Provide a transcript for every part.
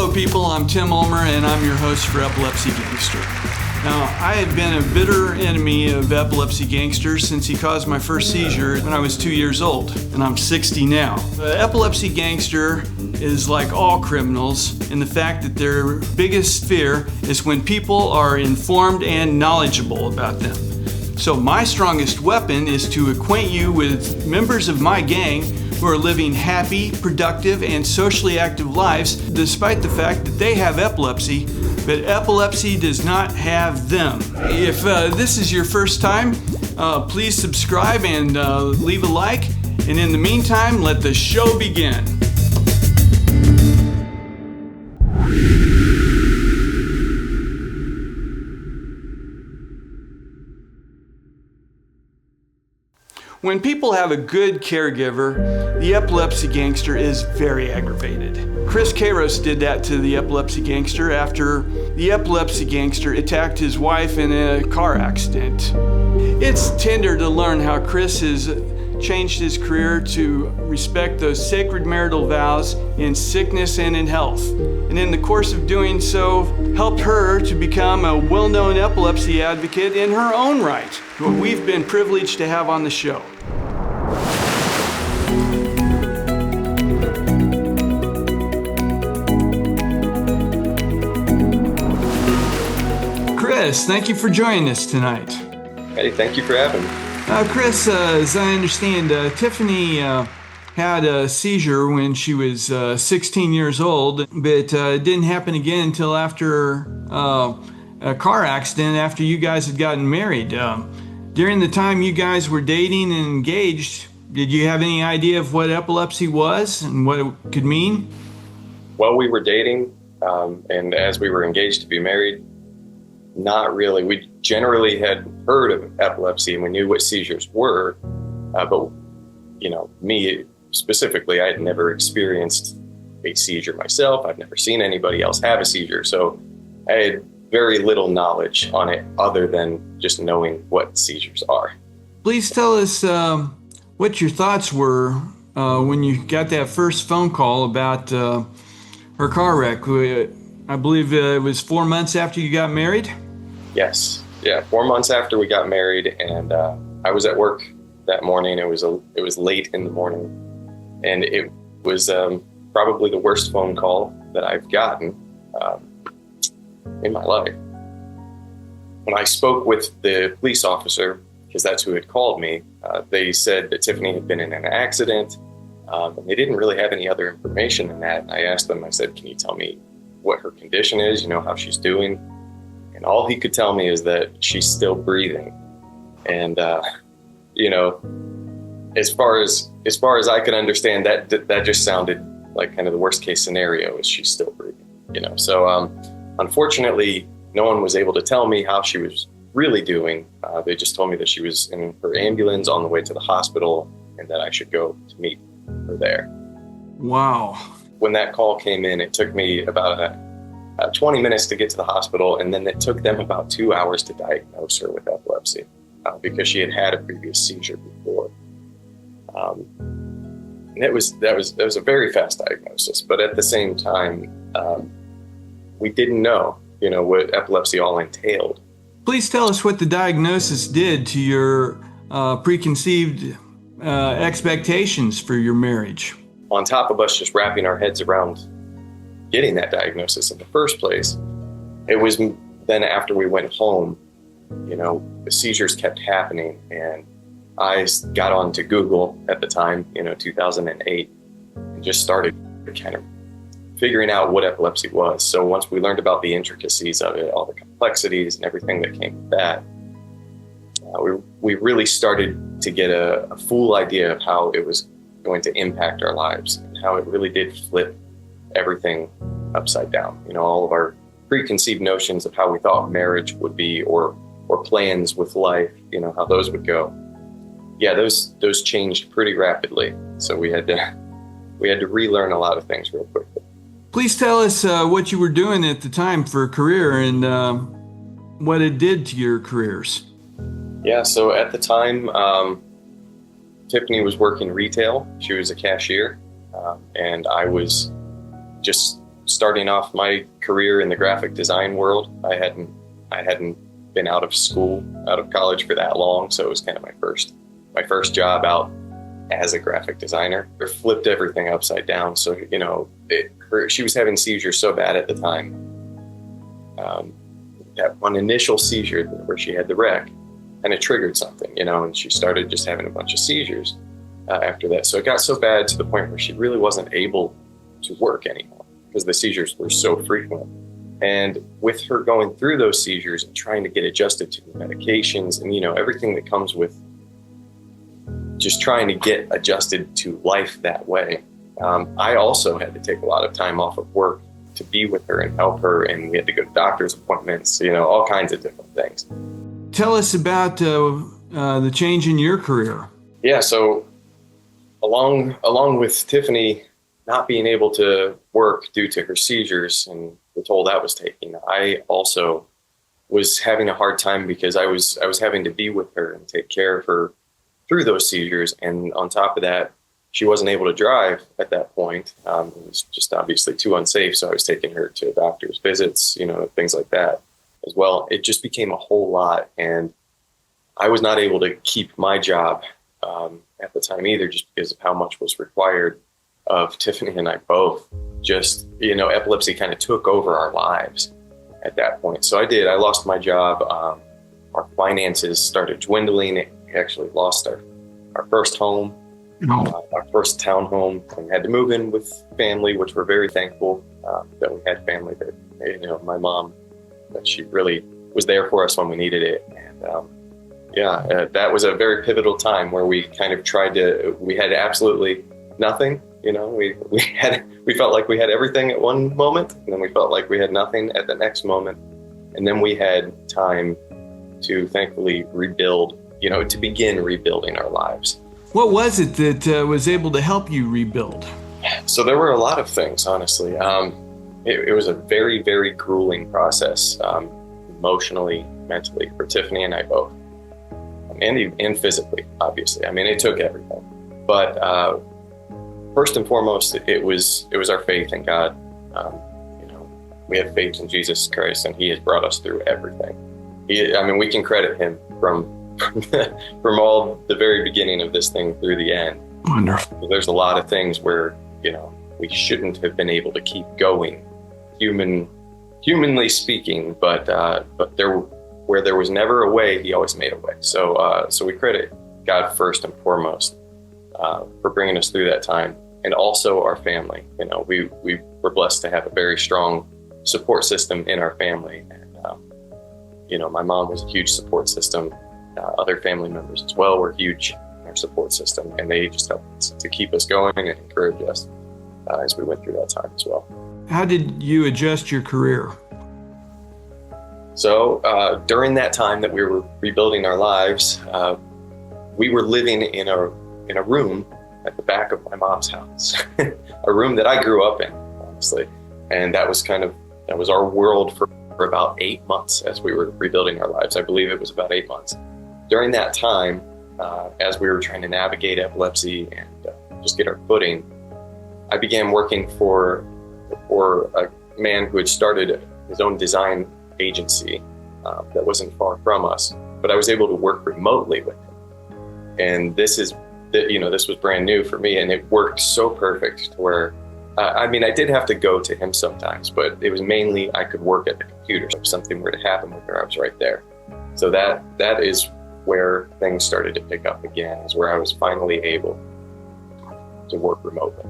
Hello people, I'm Tim Ulmer and I'm your host for Epilepsy Gangster. Now, I have been a bitter enemy of Epilepsy Gangster since he caused my first seizure when I was 2 years old, and I'm 60 now. Epilepsy Gangster is like all criminals in the fact that their biggest fear is when people are informed and knowledgeable about them. So my strongest weapon is to acquaint you with members of my gang who are living happy, productive, and socially active lives despite the fact that they have epilepsy, but epilepsy does not have them. If this is your first time, please subscribe and leave a like, and in the meantime, let the show begin. When people have a good caregiver, the Epilepsy Gangster is very aggravated. Kairos did that to the Epilepsy Gangster after the Epilepsy Gangster attacked his wife in a car accident. It's tender to learn how Chris has changed his career to respect those sacred marital vows in sickness and in health, and in the course of doing so, helped her to become a well-known epilepsy advocate in her own right, who we've been privileged to have on the show. Chris, thank you for joining us tonight. Hey, thank you for having me. Chris, as I understand, Tiffany had a seizure when she was 16 years old, but it didn't happen again until after a car accident after you guys had gotten married. During the time you guys were dating and engaged, did you have any idea of what epilepsy was and what it could mean? Well, we were dating, and as we were engaged to be married, not really. We generally had heard of epilepsy and we knew what seizures were, but me specifically, I had never experienced a seizure myself. I've never seen anybody else have a seizure, so I had very little knowledge on it other than just knowing what seizures are. Please tell us what your thoughts were when you got that first phone call about her car wreck. I believe it was 4 months after you got married? Yes. Yeah, 4 months after we got married, and I was at work that morning. It was late in the morning, and it was probably the worst phone call that I've gotten in my life. When I spoke with the police officer, because that's who had called me, they said that Tiffany had been in an accident, and they didn't really have any other information than that. I asked them, I said, can you tell me what her condition is, how she's doing? And all he could tell me is that she's still breathing. And, as far as I could understand, that just sounded like kind of the worst case scenario is she's still breathing, So, unfortunately, no one was able to tell me how she was really doing. They just told me that she was in her ambulance on the way to the hospital and that I should go to meet her there. Wow. When that call came in, it took me about 20 minutes to get to the hospital, and then it took them about 2 hours to diagnose her with epilepsy because she had had a previous seizure before. And it was a very fast diagnosis, but at the same time, we didn't know, what epilepsy all entailed. Please tell us what the diagnosis did to your preconceived expectations for your marriage. On top of us just wrapping our heads around getting that diagnosis in the first place, it was then after we went home, the seizures kept happening, and I got onto Google at the time, 2008, and just started kind of figuring out what epilepsy was. So once we learned about the intricacies of it, all the complexities and everything that came with that, we really started to get a full idea of how it was going to impact our lives and how it really did flip everything upside down. All of our preconceived notions of how we thought marriage would be or plans with life, how those would go. Yeah, those changed pretty rapidly. So we had to relearn a lot of things real quickly. Please tell us what you were doing at the time for a career and what it did to your careers. Yeah, so at the time, Tiffany was working retail. She was a cashier, and I was just starting off my career in the graphic design world. I hadn't been out of college for that long, so it was kind of my first job out as a graphic designer. It flipped everything upside down. So, she was having seizures so bad at the time. That one initial seizure where she had the wreck kind of triggered something, and she started just having a bunch of seizures after that. So it got so bad to the point where she really wasn't able to work anymore because the seizures were so frequent. And with her going through those seizures and trying to get adjusted to the medications and, everything that comes with just trying to get adjusted to life that way, I also had to take a lot of time off of work to be with her and help her. And we had to go to doctor's appointments, all kinds of different things. Tell us about the change in your career. Yeah, so along with Tiffany not being able to work due to her seizures and the toll that was taking, I also was having a hard time because I was having to be with her and take care of her through those seizures. And on top of that, she wasn't able to drive at that point. It was just obviously too unsafe. So I was taking her to doctor's visits, things like that as well. It just became a whole lot. And I was not able to keep my job at the time either, just because of how much was required of Tiffany and I both. Just, epilepsy kind of took over our lives at that point. So I lost my job. Our finances started dwindling. We actually lost our first home, our first townhome, and had to move in with family, which we're very thankful that we had family that, my mom, that she really was there for us when we needed it. And that was a very pivotal time where we kind of we had absolutely nothing. We felt like we had everything at one moment, and then we felt like we had nothing at the next moment. And then we had time to thankfully rebuild, to begin rebuilding our lives. What was it that was able to help you rebuild? So there were a lot of things, honestly. It was a very, very grueling process, emotionally, mentally, for Tiffany and I both, and physically, obviously. I mean, it took everything. But first and foremost, it was our faith in God. We have faith in Jesus Christ, and He has brought us through everything. We can credit Him from all the very beginning of this thing through the end. Wonderful. There's a lot of things where, we shouldn't have been able to keep going, humanly speaking, but where there was never a way, He always made a way. So we credit God first and foremost for bringing us through that time, and also our family. We were blessed to have a very strong support system in our family, and my mom was a huge support system. Other family members as well were huge in our support system, and they just helped to keep us going and encourage us as we went through that time as well. How did you adjust your career? So during that time that we were rebuilding our lives, we were living in a room at the back of my mom's house, a room that I grew up in, honestly, and that was our world for about 8 months as we were rebuilding our lives. I believe it was about 8 months. During that time, as we were trying to navigate epilepsy and just get our footing, I began working for a man who had started his own design agency that wasn't far from us, but I was able to work remotely with him. And this was brand new for me, and it worked so perfect to where, I did have to go to him sometimes, but it was mainly I could work at the computer. So if something were to happen with her, I was right there. So that is where things started to pick up again, is where I was finally able to work remotely.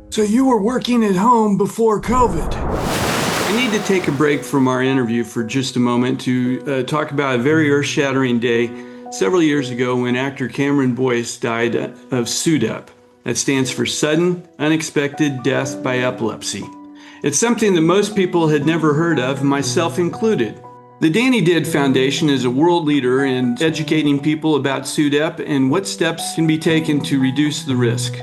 So you were working at home before COVID. I need to take a break from our interview for just a moment to talk about a very earth-shattering day several years ago when actor Cameron Boyce died of SUDEP. That stands for Sudden Unexpected Death by Epilepsy. It's something that most people had never heard of, myself included. The Danny Did Foundation is a world leader in educating people about SUDEP and what steps can be taken to reduce the risk.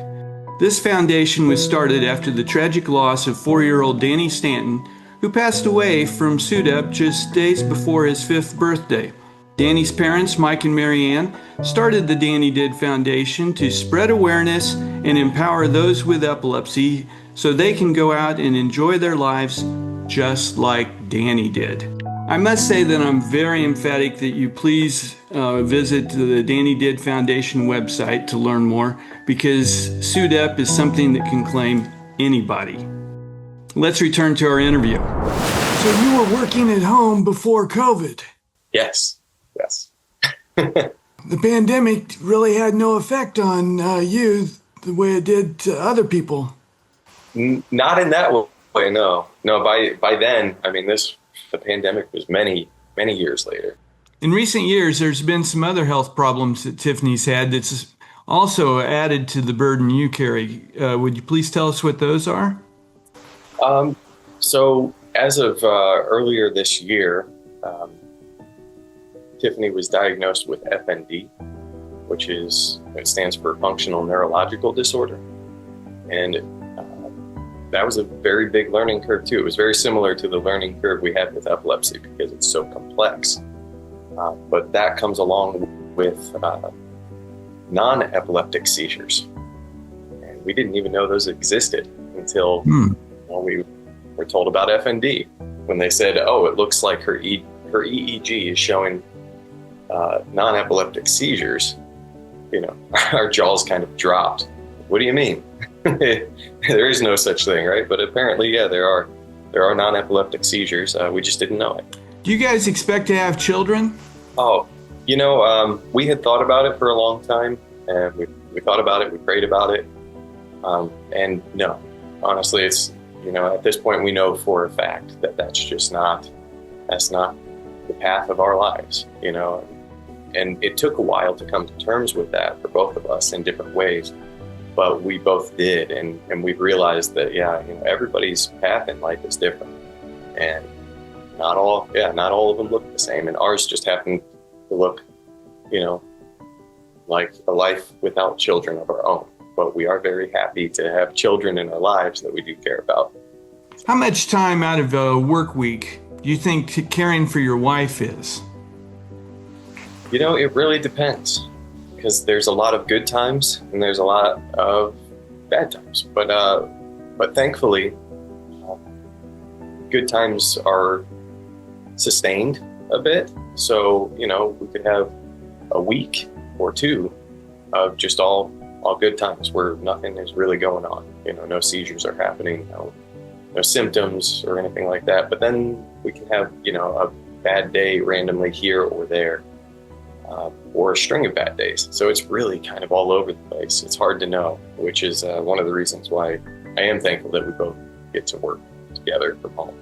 This foundation was started after the tragic loss of 4-year-old Danny Stanton, who passed away from SUDEP just days before his 5th birthday. Danny's parents, Mike and Marianne, started the Danny Did Foundation to spread awareness and empower those with epilepsy so they can go out and enjoy their lives just like Danny did. I must say that I'm very emphatic that you please visit the Danny Did Foundation website to learn more, because SUDEP is something that can claim anybody. Let's return to our interview. So you were working at home before COVID. Yes. The pandemic really had no effect on you the way it did to other people. Not in that way, no. By then, I mean, the pandemic was many years later. In recent years, there's been some other health problems that Tiffany's had that's also added to the burden you carry. Would you please tell us what those are? So as of earlier this year, Tiffany was diagnosed with FND, which stands for functional neurological disorder. And that was a very big learning curve too. It was very similar to the learning curve we had with epilepsy because it's so complex. But that comes along with non-epileptic seizures. And we didn't even know those existed until we were told about FND. When they said, oh, it looks like her EEG is showing non-epileptic seizures, our jaws kind of dropped. What do you mean? There is no such thing, right? But apparently, yeah, there are non-epileptic seizures. We just didn't know it. Do you guys expect to have children? Oh, we had thought about it for a long time, and we thought about it, we prayed about it, and no, honestly, it's, at this point we know for a fact that that's not the path of our lives, and it took a while to come to terms with that for both of us in different ways. But we both did, and we realized that, everybody's path in life is different, and not all of them look the same, and ours just happened to look, like a life without children of our own. But we are very happy to have children in our lives that we do care about. How much time out of a work week do you think caring for your wife is? It really depends. Because there's a lot of good times and there's a lot of bad times. But thankfully, good times are sustained a bit. So, we could have a week or two of just all good times where nothing is really going on. No seizures are happening, no symptoms or anything like that. But then we can have, a bad day randomly here or there. Or a string of bad days. So it's really kind of all over the place. It's hard to know, which is one of the reasons why I am thankful that we both get to work together from home.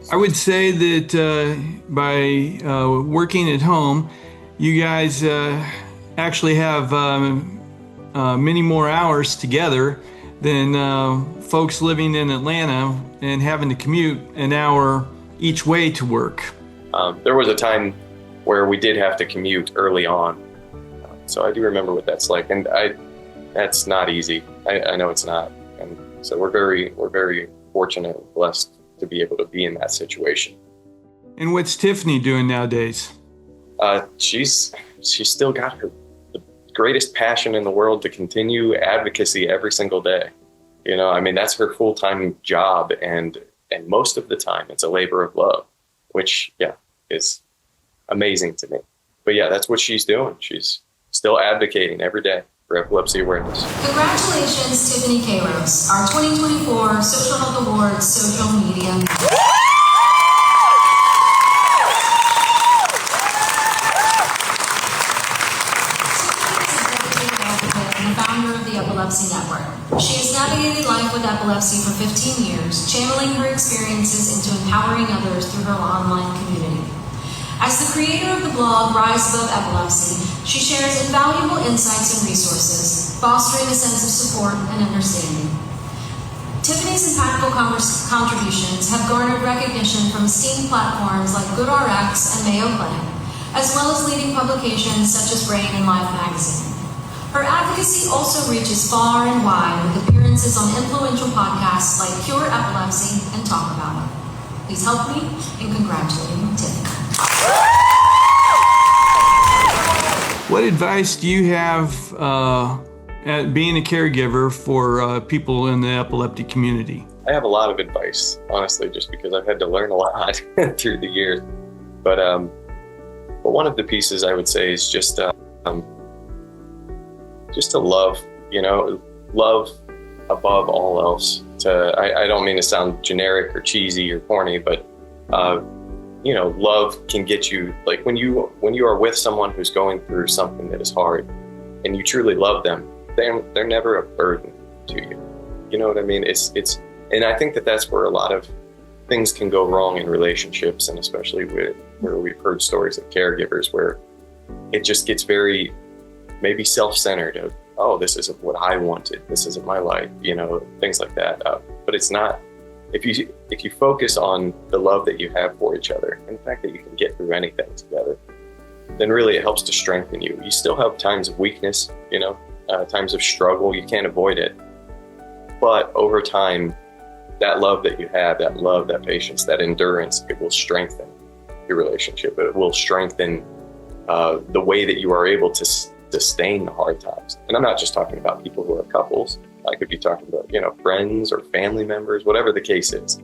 I would say that by working at home, you guys actually have many more hours together than folks living in Atlanta and having to commute an hour each way to work. There was a time where we did have to commute early on. So I do remember what that's like. And that's not easy. I know it's not. And so we're very fortunate and blessed to be able to be in that situation. And what's Tiffany doing nowadays? She's still got the greatest passion in the world to continue advocacy every single day. That's her full-time job. And most of the time it's a labor of love, which, is amazing to me. But that's what she's doing. She's still advocating every day for epilepsy awareness. Congratulations, Tiffany Kairos, our 2024 Social Health Awards social media. Epilepsy Network. She has navigated life with epilepsy for 15 years, channeling her experiences into empowering others through her online community. As the creator of the blog Rise Above Epilepsy, she shares invaluable insights and resources, fostering a sense of support and understanding. Tiffany's impactful contributions have garnered recognition from esteemed platforms like GoodRx and Mayo Clinic, as well as leading publications such as Brain and Life magazine. Her advocacy also reaches far and wide with appearances on influential podcasts like Cure Epilepsy and Talk About It. Please help me in congratulating Tiffany. What advice do you have at being a caregiver for people in the epileptic community? I have a lot of advice, honestly, just because I've had to learn a lot through the years. But one of the pieces I would say is just to love, love above all else. I don't mean to sound generic or cheesy or corny, but love can get you, like when you are with someone who's going through something that is hard and you truly love them, they're never a burden to you. You know what I mean? And I think that's where a lot of things can go wrong in relationships, and especially where we've heard stories of caregivers where it just gets very maybe self-centered of, oh, this isn't what I wanted, this isn't my life, things like that. But it's not. If you focus on the love that you have for each other and the fact that you can get through anything together, then really it helps to strengthen you. You still have times of weakness, times of struggle, you can't avoid it. But over time, that love that you have, that love, that patience, that endurance, it will strengthen your relationship. It will strengthen the way that you are able to sustain the hard times. And I'm not just talking about people who are couples. I could be talking about, friends or family members, whatever the case is.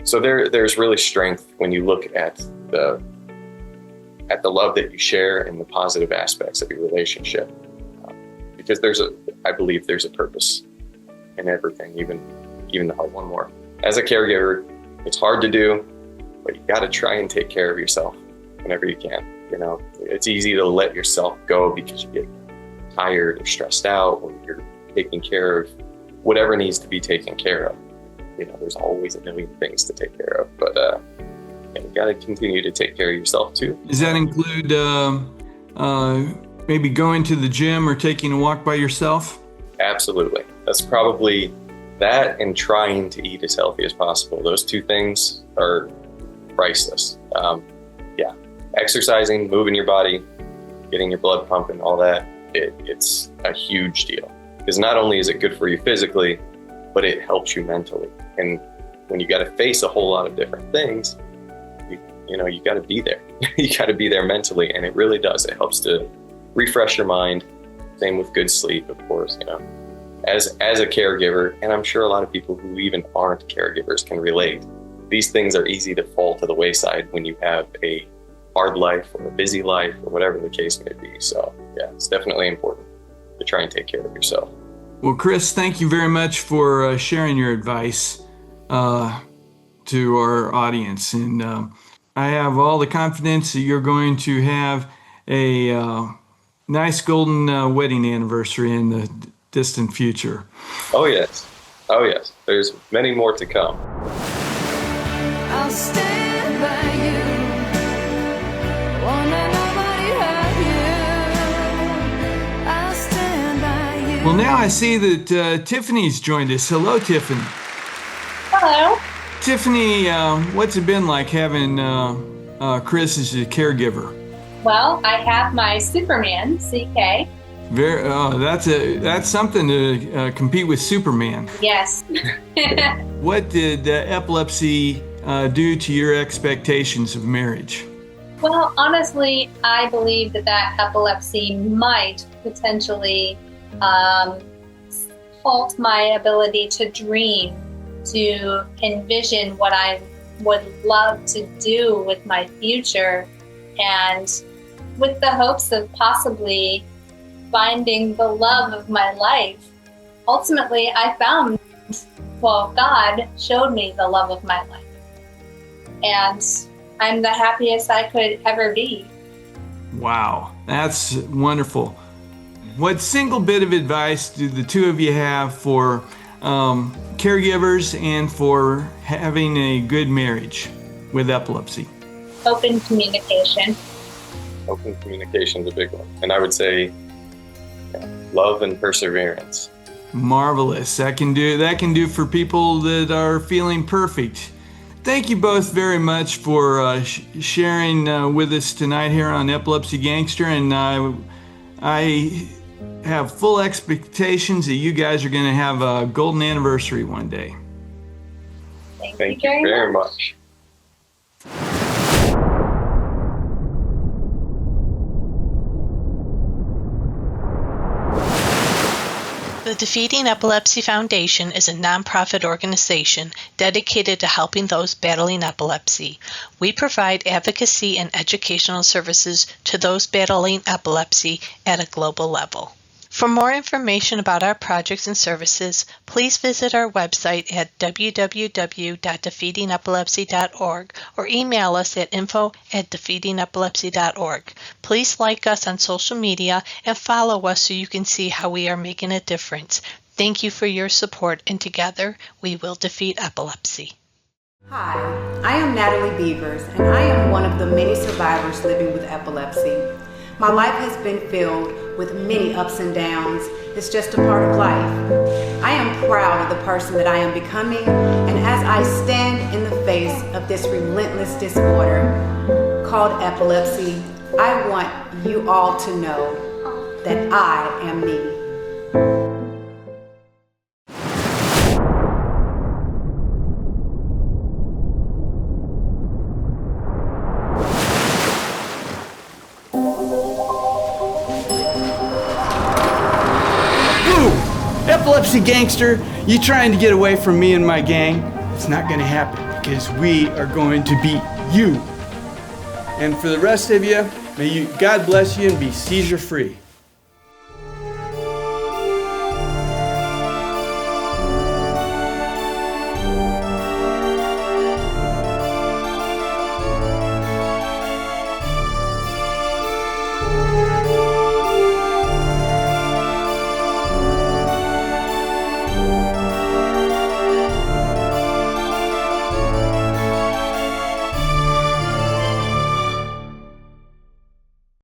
So there's really strength when you look at the love that you share and the positive aspects of your relationship. Because I believe there's a purpose in everything, even the hard one more. As a caregiver, it's hard to do, but you got to try and take care of yourself whenever you can. It's easy to let yourself go because you get tired or stressed out when you're taking care of whatever needs to be taken care of. There's always a million things to take care of, but you got to continue to take care of yourself too. Does that include maybe going to the gym or taking a walk by yourself? Absolutely. That's probably that, and trying to eat as healthy as possible. Those two things are priceless. Exercising, moving your body, getting your blood pumping, all that, it's a huge deal. Because not only is it good for you physically, but it helps you mentally. And when you got to face a whole lot of different things, you got to be there. You got to be there mentally, and it really does. It helps to refresh your mind. Same with good sleep, of course. As a caregiver, and I'm sure a lot of people who even aren't caregivers can relate, these things are easy to fall to the wayside when you have a hard life or a busy life or whatever the case may be. So it's definitely important to try and take care of yourself. Well, Chris, thank you very much for sharing your advice to our audience. And I have all the confidence that you're going to have a nice golden wedding anniversary in the distant future. Oh, yes. There's many more to come. I'll stand by you. Won't let nobody hurt you. I'll stand by you. Well, now I see that Tiffany's joined us. Hello, Tiffany. Hello. Tiffany, what's it been like having Chris as a caregiver? Well, I have my Superman, CK. That's something to compete with Superman. Yes. What did epilepsy do to your expectations of marriage? Well, honestly, I believe that epilepsy might potentially halt my ability to dream, to envision what I would love to do with my future, and with the hopes of possibly finding the love of my life. Ultimately, God showed me the love of my life. And I'm the happiest I could ever be. Wow, that's wonderful. What single bit of advice do the two of you have for caregivers and for having a good marriage with epilepsy? Open communication. Open communication is a big one. And I would say love and perseverance. Marvelous. That can do for people that are feeling perfect. Thank you both very much for sharing with us tonight here on Epilepsy Gangster, and I have full expectations that you guys are going to have a golden anniversary one day. Thank you very much. The Defeating Epilepsy Foundation is a nonprofit organization dedicated to helping those battling epilepsy. We provide advocacy and educational services to those battling epilepsy at a global level. For more information about our projects and services, please visit our website at www.defeatingepilepsy.org or email us at info@defeatingepilepsy.org. Please like us on social media and follow us so you can see how we are making a difference. Thank you for your support, and together we will defeat epilepsy. Hi, I am Natalie Beavers, and I am one of the many survivors living with epilepsy. My life has been filled with many ups and downs. It's just a part of life. I am proud of the person that I am becoming, and as I stand in the face of this relentless disorder called epilepsy, I want you all to know that I am me. Epilepsy Gangster, you trying to get away from me and my gang? It's not going to happen because we are going to beat you. And for the rest of you, may God bless you and be seizure free.